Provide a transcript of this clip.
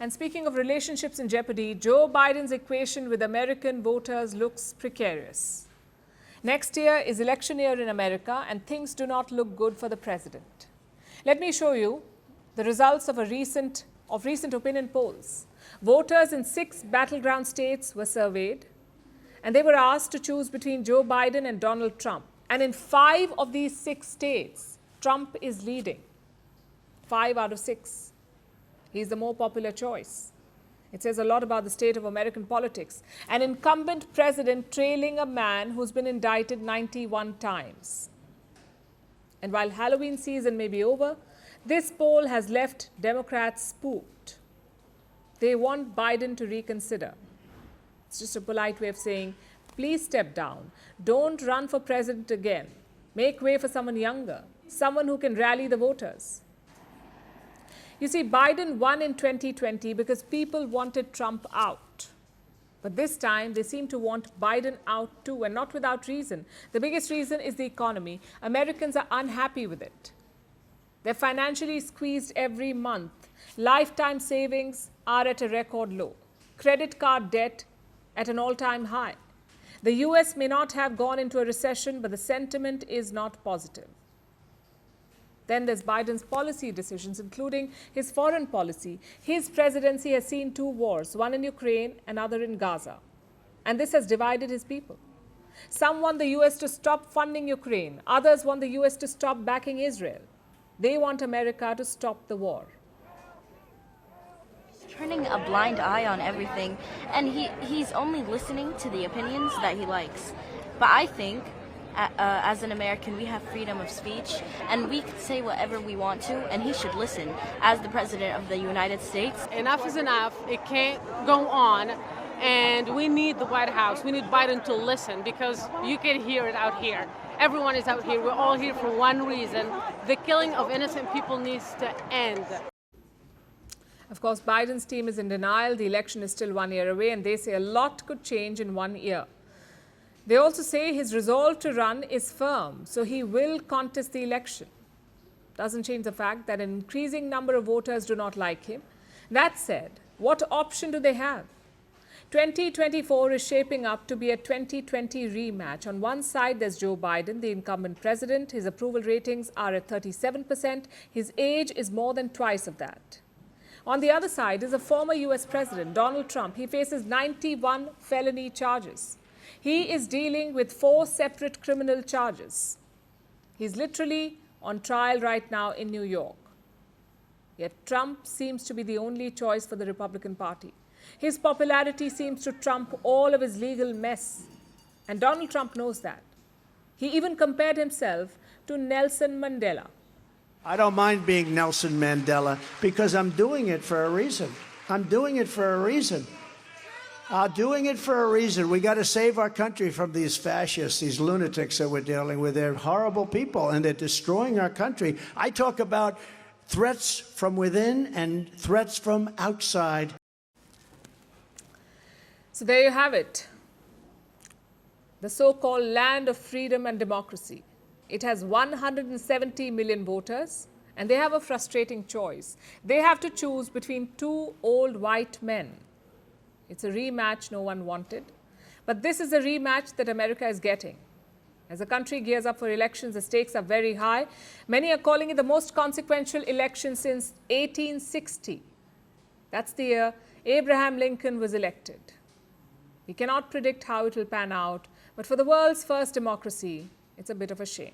And speaking of relationships in jeopardy, Joe Biden's equation with American voters looks precarious. Next year is election year in America, and things do not look good for the president. Let me show you the results of recent opinion polls. Voters in 6 battleground states were surveyed, and they were asked to choose between Joe Biden and Donald Trump. And in 5 of these 6 states, Trump is leading. 5 out of 6. He's the more popular choice. It says a lot about the state of American politics. An incumbent president trailing a man who's been indicted 91 times. And while Halloween season may be over, this poll has left Democrats spooked. They want Biden to reconsider. It's just a polite way of saying, please step down. Don't run for president again. Make way for someone younger, someone who can rally the voters. You see, Biden won in 2020 because people wanted Trump out. But this time, they seem to want Biden out too, and not without reason. The biggest reason is the economy. Americans are unhappy with it. They're financially squeezed every month. Lifetime savings are at a record low. Credit card debt at an all-time high. The US may not have gone into a recession, but the sentiment is not positive. Then there's Biden's policy decisions, including his foreign policy. His presidency has seen 2 wars, one in Ukraine, another in Gaza. And this has divided his people. Some want the US to stop funding Ukraine. Others want the US to stop backing Israel. They want America to stop the war. He's turning a blind eye on everything, and he's only listening to the opinions that he likes. But I think as an American, we have freedom of speech, and we can say whatever we want to, and he should listen as the President of the United States. Enough is enough. It can't go on, and we need the White House. We need Biden to listen, because you can hear it out here. Everyone is out here. We're all here for one reason. The killing of innocent people needs to end. Of course, Biden's team is in denial. The election is still 1 year away, and they say a lot could change in 1 year. They also say his resolve to run is firm, so he will contest the election. Doesn't change the fact that an increasing number of voters do not like him. That said, what option do they have? 2024 is shaping up to be a 2020 rematch. On one side, there's Joe Biden, the incumbent president. His approval ratings are at 37%. His age is more than twice of that. On the other side is a former US president, Donald Trump. He faces 91 felony charges. He is dealing with 4 separate criminal charges. He's literally on trial right now in New York. Yet Trump seems to be the only choice for the Republican Party. His popularity seems to trump all of his legal mess. And Donald Trump knows that. He even compared himself to Nelson Mandela. I don't mind being Nelson Mandela because I'm doing it for a reason. I'm doing it for a reason. Doing it for a reason. We got to save our country from these fascists, these lunatics that we're dealing with. They're horrible people, and they're destroying our country. I talk about threats from within and threats from outside. So there you have it. The so-called land of freedom and democracy. It has 170 million voters, and they have a frustrating choice. They have to choose between 2 old white men. It's a rematch no one wanted. But this is a rematch that America is getting. As the country gears up for elections, the stakes are very high. Many are calling it the most consequential election since 1860. That's the year Abraham Lincoln was elected. We cannot predict how it will pan out, but for the world's first democracy, it's a bit of a shame.